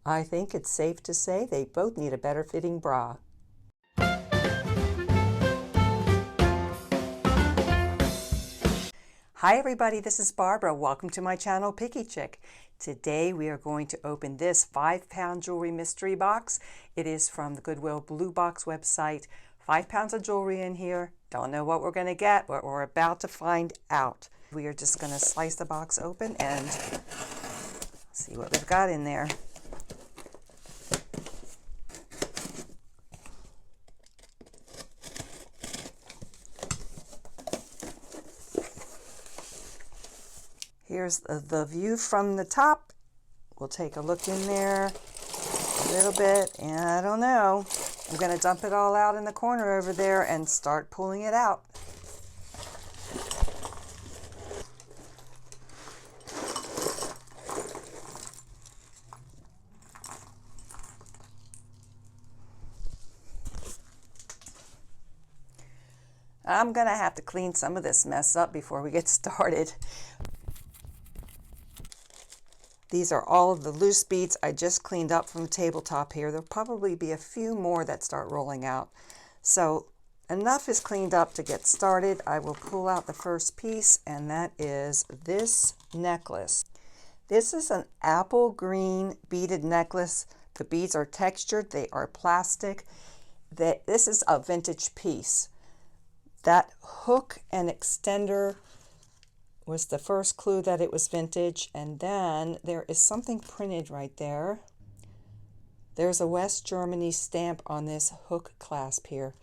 I think it's safe to say they both need a better fitting bra. Hi everybody, this is Barbara. Welcome to my channel, PickyChick. Today we are going to open this 5-pound jewelry mystery box. It is from the Goodwill Blue Box website. 5 pounds of jewelry in here. Don't know what we're going to get, but we're about to find out. We are just going to slice the box open and see what we've got in there. Here's the view from the top. We'll take a look in there a little bit, and I don't know. I'm going to dump it all out in the corner over there and start pulling it out. I'm going to have to clean some of this mess up before we get started. These are all of the loose beads I just cleaned up from the tabletop here. There'll probably be a few more that start rolling out. So enough is cleaned up to get started. I will pull out the first piece, and that is this necklace. This is an apple green beaded necklace. The beads are textured. They are plastic. This is a vintage piece. That hook and extender was the first clue that it was vintage, and then there is something printed right there. There's a West Germany stamp on this hook clasp here.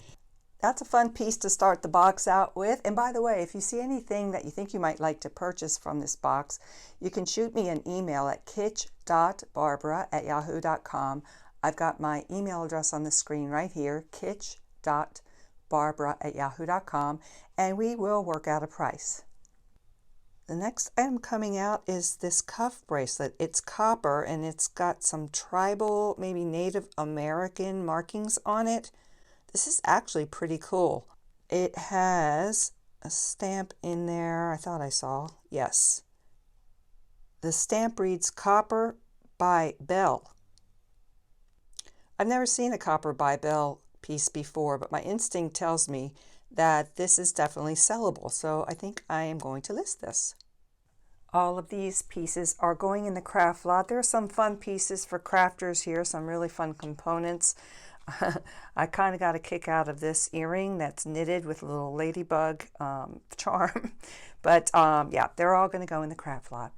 That's a fun piece to start the box out with. And by the way, if you see anything that you think you might like to purchase from this box, you can shoot me an email at kitch.barbara@yahoo.com. I've got my email address on the screen right here, kitch.barbara@yahoo.com, and we will work out a price. The next item coming out is this cuff bracelet. It's copper and it's got some tribal, maybe Native American markings on it. This is actually pretty cool. It has a stamp in there, I thought I saw. Yes. The stamp reads Copper by Bell. I've never seen a Copper by Bell piece before, but my instinct tells me that this is definitely sellable, so I think I am going to list this. All of these pieces are going in the craft lot. There are some fun pieces for crafters here, some really fun components. I kind of got a kick out of this earring that's knitted with a little ladybug charm. But yeah, they're all going to go in the craft lot.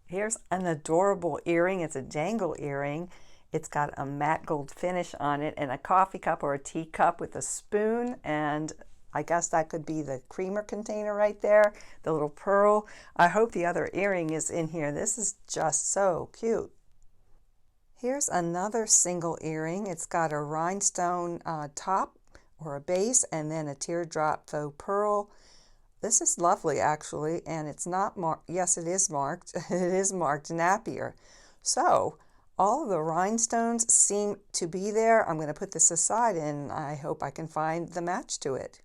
Here's an adorable earring. It's a jangle earring. It's got a matte gold finish on it and a coffee cup or a tea cup with a spoon, and I guess that could be the creamer container right there, the little pearl. I hope the other earring is in here. This is just so cute. Here's another single earring. It's got a rhinestone top or a base and then a teardrop faux pearl. This is lovely actually, and it's not marked. Yes, it is marked. It is marked Napier. So all of the rhinestones seem to be there. I'm going to put this aside and I hope I can find the match to it.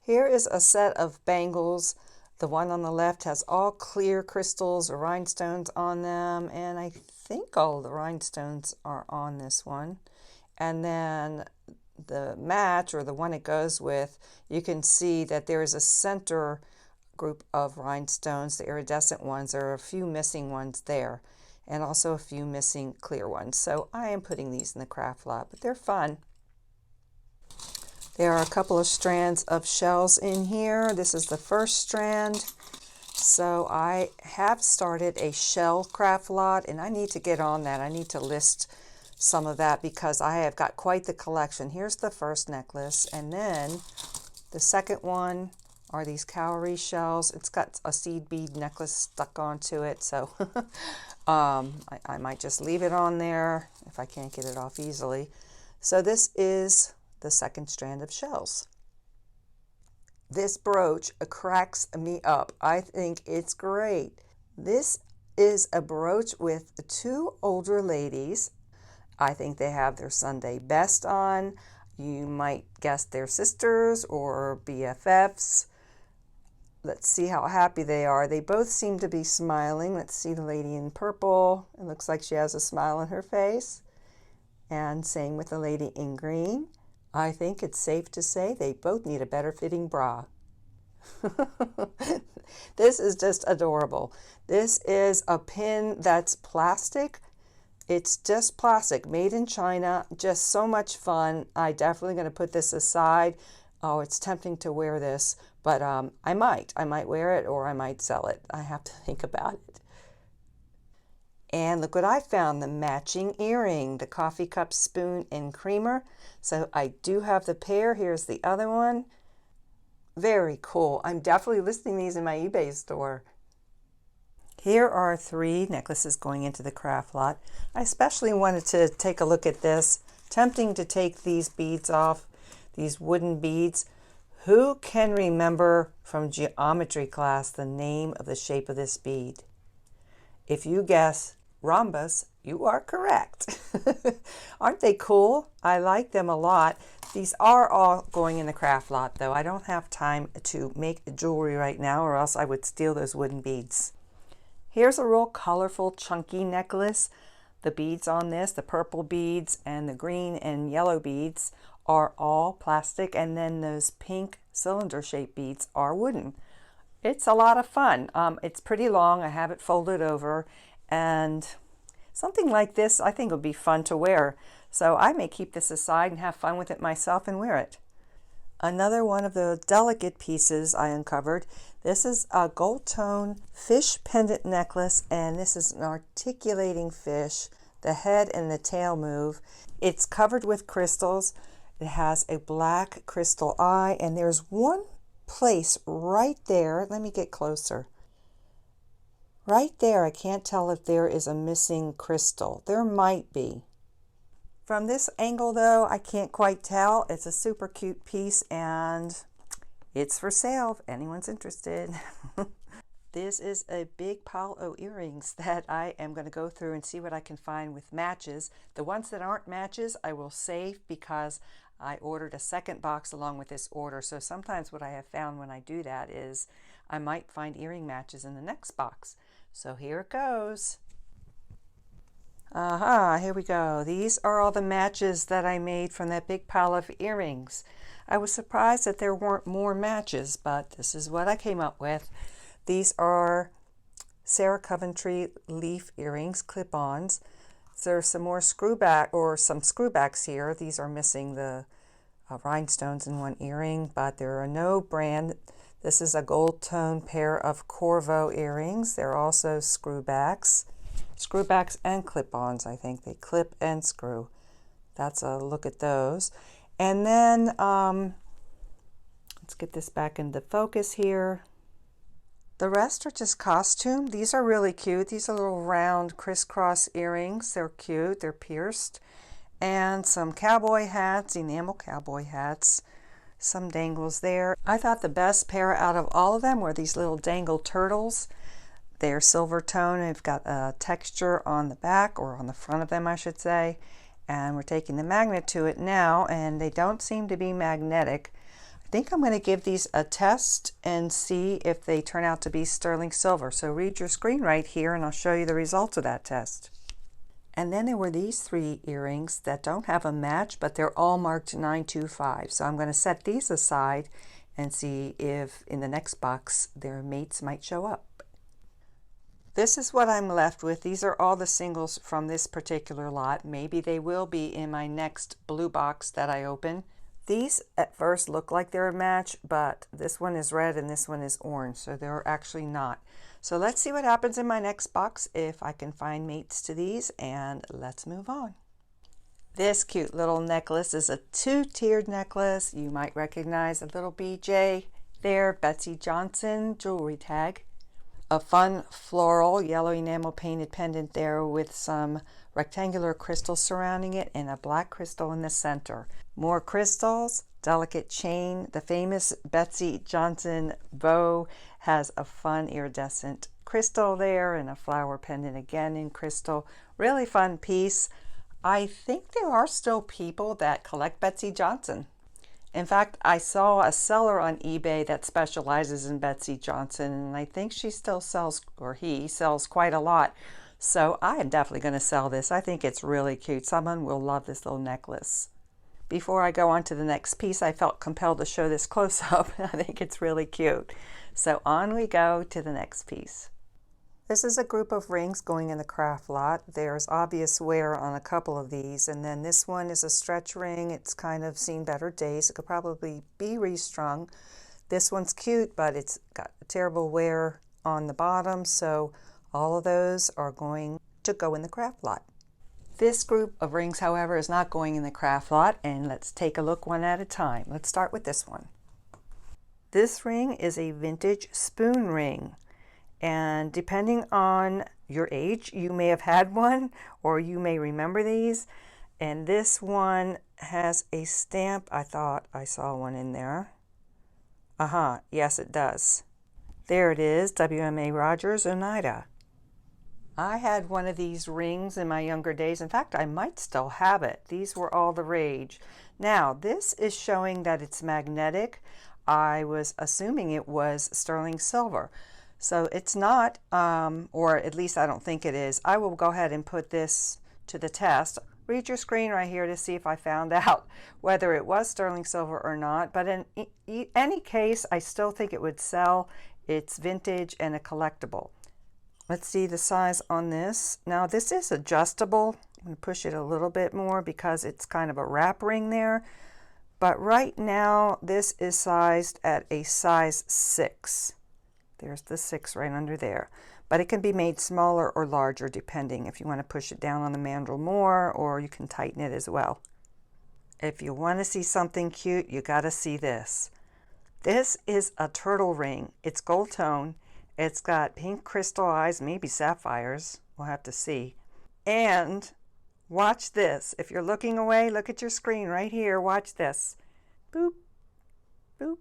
Here is a set of bangles. The one on the left has all clear crystals or rhinestones on them, and I think all of the rhinestones are on this one. And then the match, or the one it goes with, you can see that there is a center group of rhinestones, the iridescent ones. There are a few missing ones there, and also a few missing clear ones. So I am putting these in the craft lot, but they're fun. There are a couple of strands of shells in here. This is the first strand. So I have started a shell craft lot, and I need to get on that. I need to list some of that because I have got quite the collection. Here's the first necklace, and then the second one are these cowrie shells. It's got a seed bead necklace stuck onto it, so I might just leave it on there if I can't get it off easily. So this is the second strand of shells. This brooch cracks me up. I think it's great. This is a brooch with 2 older ladies. I think they have their Sunday best on. You might guess they're sisters or BFFs. Let's see how happy they are. They both seem to be smiling. Let's see the lady in purple. It looks like she has a smile on her face. And same with the lady in green. I think it's safe to say they both need a better fitting bra. This is just adorable. This is a pin that's plastic. It's just plastic, made in China. Just so much fun. I definitely going to put this aside. Oh, it's tempting to wear this, but I might wear it, or I might sell it. I have to think about it. And look what I found, the matching earring, the coffee cup, spoon, and creamer. So I do have the pair. Here's the other one. Very cool. I'm definitely listing these in my eBay store. Here are 3 necklaces going into the craft lot. I especially wanted to take a look at this. Tempting to take these beads off, these wooden beads. Who can remember from geometry class the name of the shape of this bead? If you guess rhombus, you are correct. Aren't they cool? I like them a lot. These are all going in the craft lot though. I don't have time to make jewelry right now, or else I would steal those wooden beads. Here's a real colorful, chunky necklace. The beads on this, the purple beads and the green and yellow beads, are all plastic, and then those pink cylinder shaped beads are wooden. It's a lot of fun. It's pretty long. I have it folded over, and something like this I think would be fun to wear. So I may keep this aside and have fun with it myself and wear it. Another one of the delicate pieces I uncovered. This is a gold tone fish pendant necklace, and this is an articulating fish. The head and the tail move. It's covered with crystals. It has a black crystal eye, and there's one place right there. Let me get closer. Right there, I can't tell if there is a missing crystal. There might be. From this angle though, I can't quite tell. It's a super cute piece, and it's for sale if anyone's interested. This is a big pile of earrings that I am going to go through and see what I can find with matches. The ones that aren't matches I will save, because I ordered a second box along with this order. So sometimes what I have found when I do that is I might find earring matches in the next box. So here it goes. Aha, here we go. These are all the matches that I made from that big pile of earrings. I was surprised that there weren't more matches, but this is what I came up with. These are Sarah Coventry leaf earrings, clip-ons. There's some more screwbacks here. These are missing the rhinestones in one earring, but there are no brand. This is a gold tone pair of Corvo earrings. They're also screwbacks and clip-ons. I think they clip and screw. That's a look at those. And then let's get this back into focus here. The rest are just costume. These are really cute. These are little round crisscross earrings. They're cute. They're pierced. And some cowboy hats, enamel cowboy hats. Some dangles there. I thought the best pair out of all of them were these little dangle turtles. They're silver tone. They've got a texture on the back, or on the front of them, I should say. And we're taking the magnet to it now, and they don't seem to be magnetic. I think I'm going to give these a test and see if they turn out to be sterling silver. So read your screen right here, and I'll show you the results of that test. And then there were these 3 earrings that don't have a match, but they're all marked 925. So I'm going to set these aside and see if in the next box their mates might show up. This is what I'm left with. These are all the singles from this particular lot. Maybe they will be in my next blue box that I open. These at first look like they're a match, but this one is red and this one is orange, so they're actually not. So let's see what happens in my next box if I can find mates to these, and let's move on. This cute little necklace is a 2-tiered necklace. You might recognize a little BJ there, Betsey Johnson jewelry tag. A fun floral yellow enamel painted pendant there with some rectangular crystals surrounding it and a black crystal in the center. More crystals, delicate chain. The famous Betsey Johnson bow has a fun iridescent crystal there, and a flower pendant again in crystal. Really fun piece. I think there are still people that collect Betsey Johnson. In fact, I saw a seller on eBay that specializes in Betsey Johnson, and I think she still sells, or he sells quite a lot. So I am definitely going to sell this. I think it's really cute. Someone will love this little necklace. Before I go on to the next piece, I felt compelled to show this close up. I think it's really cute. So on we go to the next piece. This is a group of rings going in the craft lot. There's obvious wear on a couple of these, and then this one is a stretch ring. It's kind of seen better days. It could probably be restrung. This one's cute, but it's got terrible wear on the bottom, so all of those are going to go in the craft lot. This group of rings, however, is not going in the craft lot, and let's take a look one at a time. Let's start with this one. This ring is a vintage spoon ring. And depending on your age, you may have had one or you may remember these. And this one has a stamp. I thought I saw one in there. Yes, it does. There it is, WMA Rogers Oneida. I had one of these rings in my younger days. In fact, I might still have it. These were all the rage. Now, this is showing that it's magnetic. I was assuming it was sterling silver. So it's not, or at least I don't think it is. I will go ahead and put this to the test. Read your screen right here to see if I found out whether it was sterling silver or not. But in any case, I still think it would sell. It's vintage and a collectible. Let's see the size on this. Now this is adjustable. I'm going to push it a little bit more because it's kind of a wrap ring there. But right now, this is sized at a size 6. There's the 6 right under there. But it can be made smaller or larger depending if you want to push it down on the mandrel more, or you can tighten it as well. If you want to see something cute, you got to see this. This is a turtle ring. It's gold tone. It's got pink crystal eyes, maybe sapphires. We'll have to see. And watch this. If you're looking away, look at your screen right here. Watch this. Boop, boop,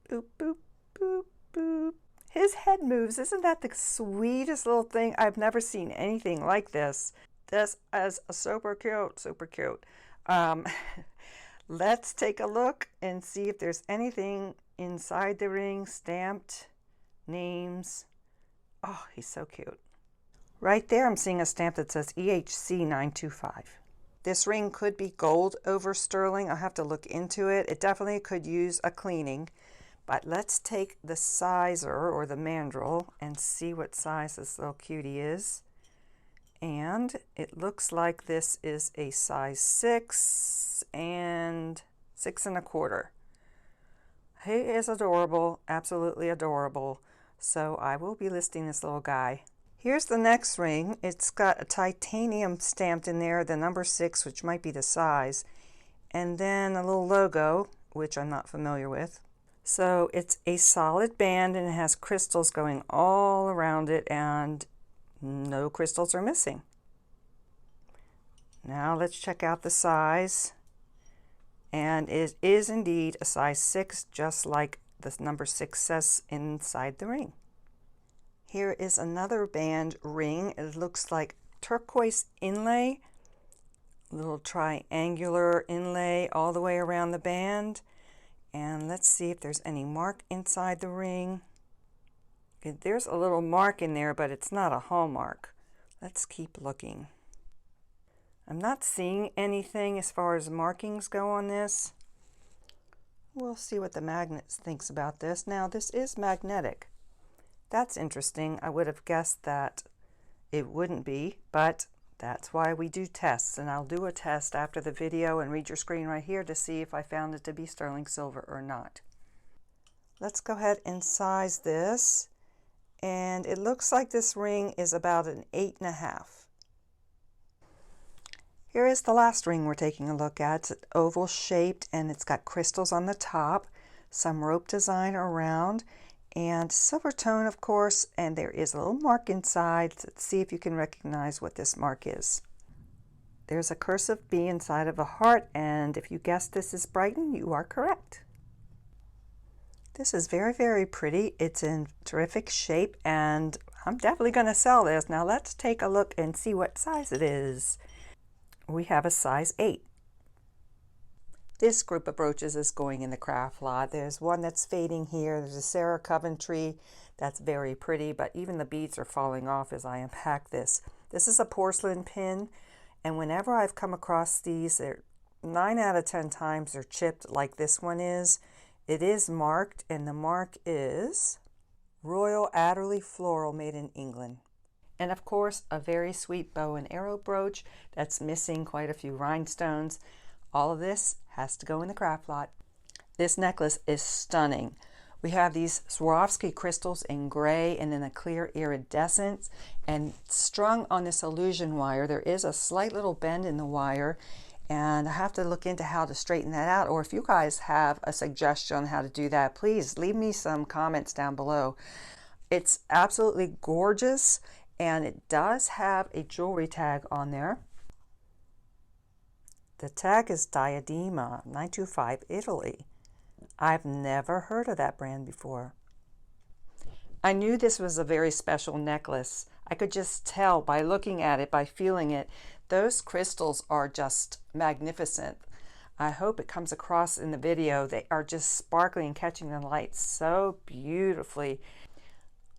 boop, boop, boop, boop. His head moves. Isn't that the sweetest little thing? I've never seen anything like this. This is super cute, super cute. Let's take a look and see if there's anything inside the ring, stamped, names. Oh, he's so cute. Right there, I'm seeing a stamp that says EHC 925. This ring could be gold over sterling. I'll have to look into it. It definitely could use a cleaning. But let's take the sizer or the mandrel and see what size this little cutie is. And it looks like this is a size 6 and 6 1/4. He is adorable, absolutely adorable. So I will be listing this little guy. Here's the next ring. It's got a titanium stamped in there, the number 6, which might be the size, and then a little logo, which I'm not familiar with. So it's a solid band and it has crystals going all around it, and no crystals are missing. Now let's check out the size. And it is indeed a size 6, just like the number 6 says inside the ring. Here is another band ring. It looks like turquoise inlay, little triangular inlay all the way around the band. And let's see if there's any mark inside the ring. There's a little mark in there, but it's not a hallmark. Let's keep looking. I'm not seeing anything as far as markings go on this. We'll see what the magnet thinks about this. Now, this is magnetic. That's interesting. I would have guessed that it wouldn't be, but that's why we do tests, and I'll do a test after the video and read your screen right here to see if I found it to be sterling silver or not. Let's go ahead and size this, and it looks like this ring is about an 8 1/2. Here is the last ring we're taking a look at. It's oval shaped and it's got crystals on the top, some rope design around, and silver tone, of course, and there is a little mark inside. Let's see if you can recognize what this mark is. There's a cursive B inside of a heart, and if you guessed this is Brighton, you are correct. This is very, very pretty. It's in terrific shape, and I'm definitely going to sell this. Now let's take a look and see what size it is. We have a size 8. This group of brooches is going in the craft lot. There's one that's fading here. There's a Sarah Coventry that's very pretty, but even the beads are falling off as I unpack this. This is a porcelain pin, and whenever I've come across these, 9 out of 10 times they're chipped like this one is. It is marked, and the mark is Royal Adderley Floral, made in England. And of course, a very sweet bow and arrow brooch that's missing quite a few rhinestones. All of this has to go in the craft lot. This necklace is stunning. We have these Swarovski crystals in gray and in a clear iridescence, and strung on this illusion wire. There is a slight little bend in the wire, and I have to look into how to straighten that out. Or if you guys have a suggestion on how to do that, please leave me some comments down below. It's absolutely gorgeous, and it does have a jewelry tag on there. The tag is Diadema 925 Italy. I've never heard of that brand before. I knew this was a very special necklace. I could just tell by looking at it, by feeling it. Those crystals are just magnificent. I hope it comes across in the video. They are just sparkling and catching the light so beautifully.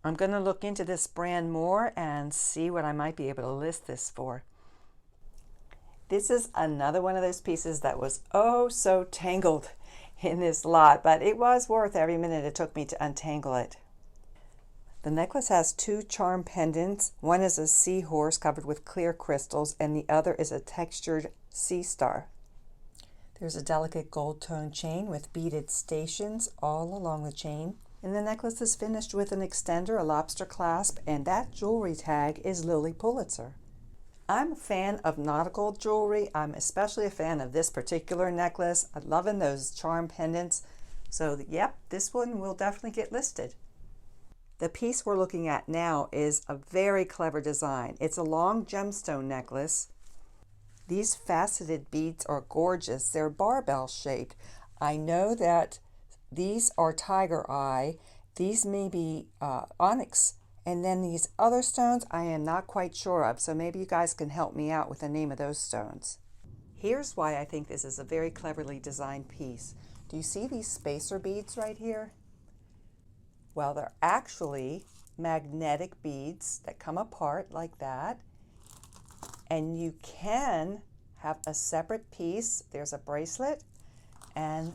I'm going to look into this brand more and see what I might be able to list this for. This is another one of those pieces that was oh so tangled in this lot, but it was worth every minute it took me to untangle it. The necklace has 2 charm pendants. One is a seahorse covered with clear crystals, and the other is a textured sea star. There's a delicate gold tone chain with beaded stations all along the chain. And the necklace is finished with an extender, a lobster clasp, and that jewelry tag is Lily Pulitzer. I'm a fan of nautical jewelry. I'm especially a fan of this particular necklace. I'm loving those charm pendants. So yep, this one will definitely get listed. The piece we're looking at now is a very clever design. It's a long gemstone necklace. These faceted beads are gorgeous. They're barbell shaped. I know that these are tiger eye. These may be onyx. And then these other stones I am not quite sure of, so maybe you guys can help me out with the name of those stones. Here's why I think this is a very cleverly designed piece. Do you see these spacer beads right here? Well, they're actually magnetic beads that come apart like that. And you can have a separate piece. There's a bracelet and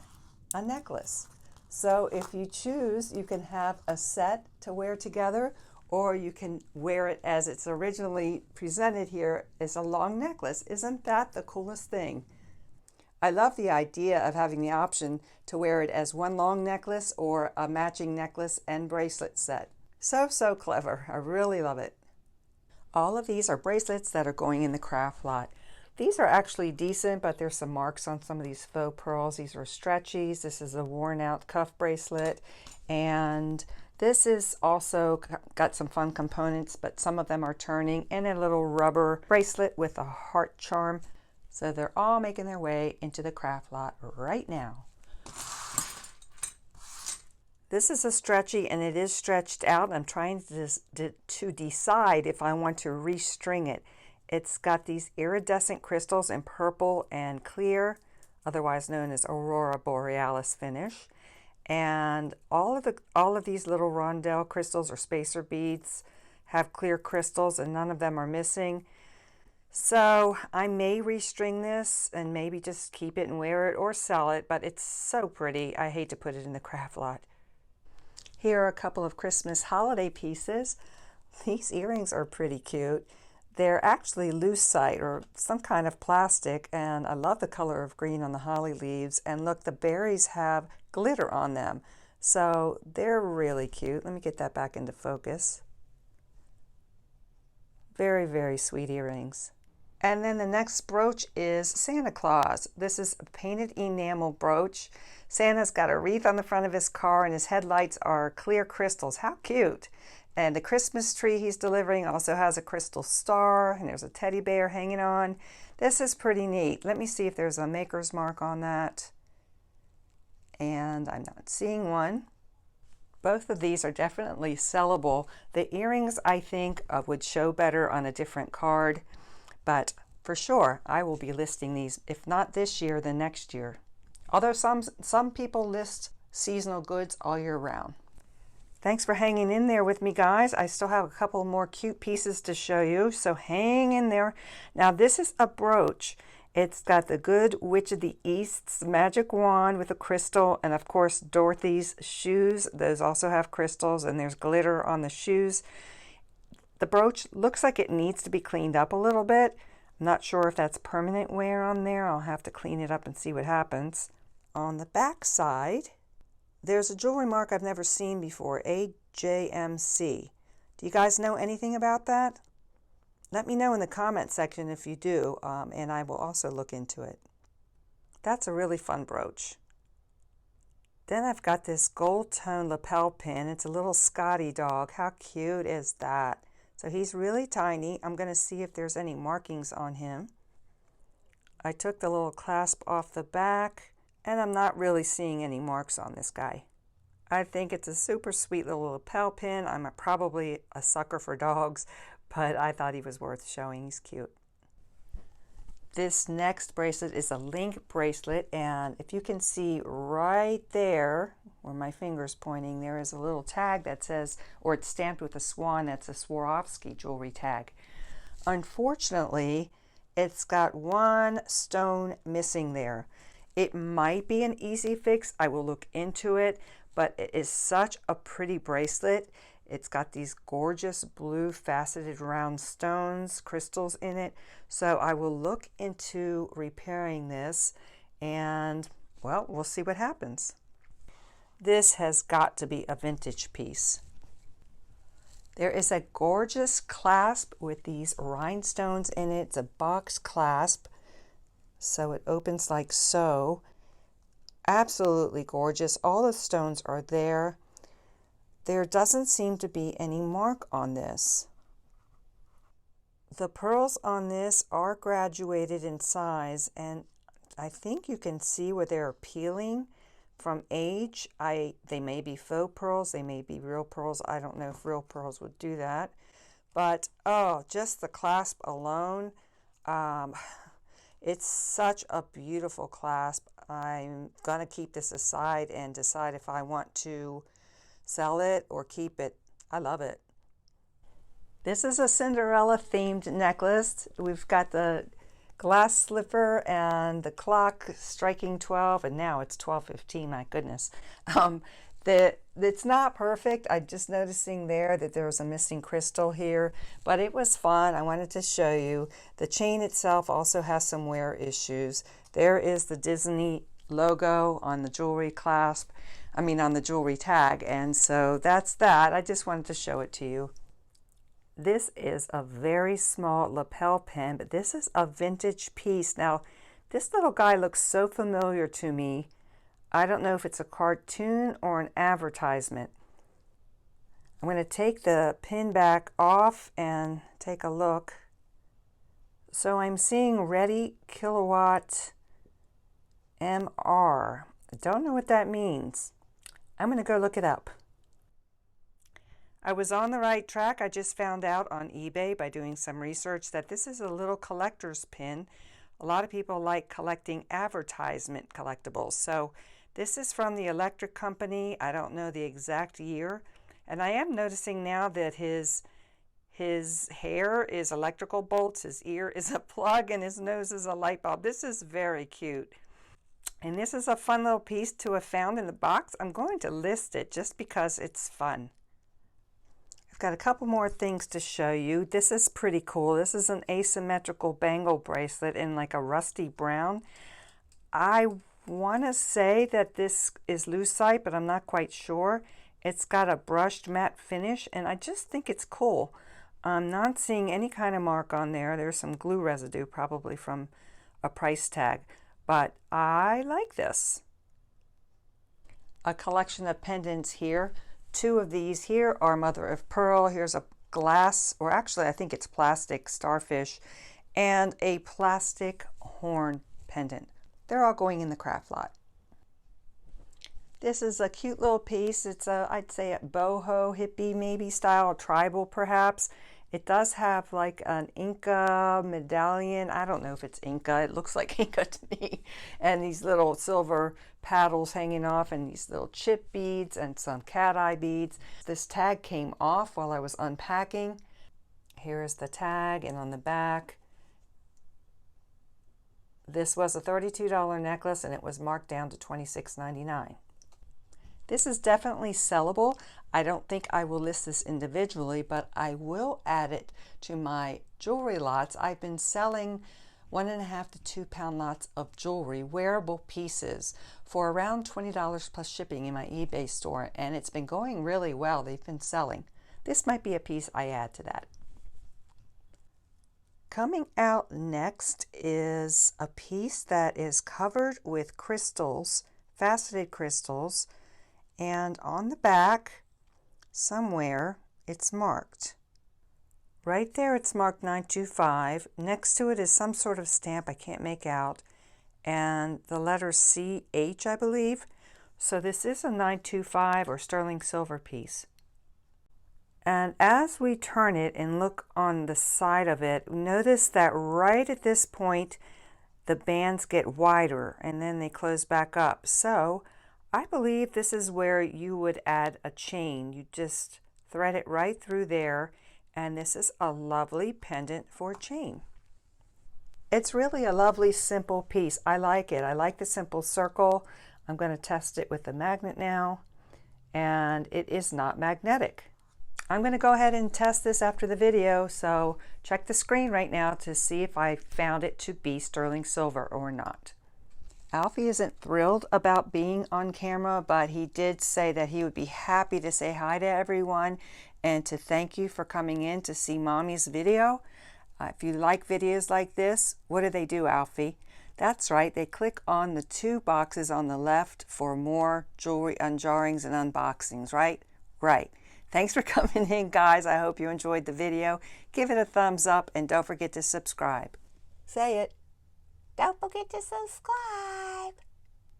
a necklace. So if you choose, you can have a set to wear together, or you can wear it as it's originally presented here as a long necklace. Isn't that the coolest thing? I love the idea of having the option to wear it as one long necklace or a matching necklace and bracelet set. So clever. I really love it. All of these are bracelets that are going in the craft lot. These are actually decent, but there's some marks on some of these faux pearls. These are stretchies. This is a worn out cuff bracelet, and this is also got some fun components, but some of them are turning, and a little rubber bracelet with a heart charm. So they're all making their way into the craft lot right now. This is a stretchy, and it is stretched out. I'm trying to decide if I want to restring it. It's got these iridescent crystals in purple and clear, otherwise known as Aurora Borealis finish. And all of these little rondelle crystals or spacer beads have clear crystals, and none of them are missing. So I may restring this and maybe just keep it and wear it or sell it, but it's so pretty. I hate to put it in the craft lot. Here are a couple of Christmas holiday pieces. These earrings are pretty cute. They're actually lucite or some kind of plastic, and I love the color of green on the holly leaves. And look, the berries have glitter on them, so they're really cute. Let me get that back into focus. Very sweet earrings. And then the next brooch is Santa Claus. This is a painted enamel brooch. Santa's got a wreath on the front of his car, and his headlights are clear crystals. How cute! And the Christmas tree he's delivering also has a crystal star, and there's a teddy bear hanging on. This is pretty neat. Let me see if there's a maker's mark on that. And I'm not seeing one. Both of these are definitely sellable. The earrings, I think, would show better on a different card, but for sure, I will be listing these, if not this year, then next year. Although some people list seasonal goods all year round. Thanks for hanging in there with me, guys. I still have a couple more cute pieces to show you, so hang in there. Now this is a brooch. It's got the Good Witch of the East's magic wand with a crystal, and of course Dorothy's shoes. Those also have crystals, and there's glitter on the shoes. The brooch looks like it needs to be cleaned up a little bit. I'm not sure if that's permanent wear on there. I'll have to clean it up and see what happens. On the back side, there's a jewelry mark I've never seen before, AJMC. Do you guys know anything about that? Let me know in the comment section if you do, and I will also look into it. That's a really fun brooch. Then I've got this gold tone lapel pin. It's a little Scotty dog. How cute is that? So he's really tiny. I'm going to see if there's any markings on him. I took the little clasp off the back, and I'm not really seeing any marks on this guy. I think it's a super sweet little lapel pin. I'm probably a sucker for dogs, but I thought he was worth showing. He's cute. This next bracelet is a link bracelet, and if you can see right there where my finger's pointing, there is a little tag that says, or it's stamped with a swan, that's a Swarovski jewelry tag. Unfortunately, it's got one stone missing there. It might be an easy fix. I will look into it, but it is such a pretty bracelet. It's got these gorgeous blue faceted round stones, crystals in it. So I will look into repairing this, and well, we'll see what happens. This has got to be a vintage piece. There is a gorgeous clasp with these rhinestones in it. It's a box clasp, so it opens like so. Absolutely gorgeous. All the stones are there. There doesn't seem to be any mark on this. The pearls on this are graduated in size, and I think you can see where they're peeling from age. They may be faux pearls, they may be real pearls. I don't know if real pearls would do that. But oh, just the clasp alone, it's such a beautiful clasp. I'm gonna keep this aside and decide if I want to sell it or keep it. I love it. This is a Cinderella themed necklace. We've got the glass slipper and the clock striking 12, and now it's 12:15, my goodness. It's not perfect. I'm just noticing there that there was a missing crystal here, but it was fun. I wanted to show you. The chain itself also has some wear issues. There is the Disney logo on the jewelry clasp. On the jewelry tag, and so that's that. I just wanted to show it to you. This is a very small lapel pin, but this is a vintage piece. Now, this little guy looks so familiar to me. I don't know if it's a cartoon or an advertisement. I'm going to take the pin back off and take a look. So I'm seeing Ready Kilowatt MR. I don't know what that means. I'm going to go look it up. I was on the right track. I just found out on eBay by doing some research that this is a little collector's pin. A lot of people like collecting advertisement collectibles. So this is from the electric company. I don't know the exact year. And I am noticing now that his hair is electrical bolts, his ear is a plug, and his nose is a light bulb. This is very cute. And this is a fun little piece to have found in the box. I'm going to list it just because it's fun. I've got a couple more things to show you. This is pretty cool. This is an asymmetrical bangle bracelet in like a rusty brown. I want to say that this is lucite, but I'm not quite sure. It's got a brushed matte finish, and I just think it's cool. I'm not seeing any kind of mark on there. There's some glue residue, probably from a price tag. But I like this. A collection of pendants here. Two of these here are mother of pearl. Here's a glass, or actually I think it's plastic starfish, and a plastic horn pendant. They're all going in the craft lot. This is a cute little piece. It's I'd say a boho hippie maybe style, tribal perhaps. It does have like an Inca medallion. I don't know if it's Inca. It looks like Inca to me. And these little silver paddles hanging off and these little chip beads and some cat eye beads. This tag came off while I was unpacking. Here is the tag, and on the back, this was a $32 necklace and it was marked down to $26.99. This is definitely sellable. I don't think I will list this individually, but I will add it to my jewelry lots. I've been selling 1.5 to 2 pound lots of jewelry, wearable pieces, for around $20 plus shipping in my eBay store, and it's been going really well. They've been selling. This might be a piece I add to that. Coming out next is a piece that is covered with crystals, faceted crystals, and on the back somewhere it's marked. Right there it's marked 925. Next to it is some sort of stamp I can't make out, and the letter CH, I believe. So this is a 925 or sterling silver piece. And as we turn it and look on the side of it, notice that right at this point the bands get wider and then they close back up. So I believe this is where you would add a chain. You just thread it right through there, and this is a lovely pendant for a chain. It's really a lovely simple piece. I like it. I like the simple circle. I'm going to test it with the magnet now, and it is not magnetic. I'm going to go ahead and test this after the video, so check the screen right now to see if I found it to be sterling silver or not. Alfie isn't thrilled about being on camera, but he did say that he would be happy to say hi to everyone and to thank you for coming in to see Mommy's video. If you like videos like this, what do, Alfie? That's right, they click on the 2 boxes on the left for more jewelry unjarrings and unboxings, right? Right. Thanks for coming in, guys. I hope you enjoyed the video. Give it a thumbs up and don't forget to subscribe. Say it. Don't forget to subscribe.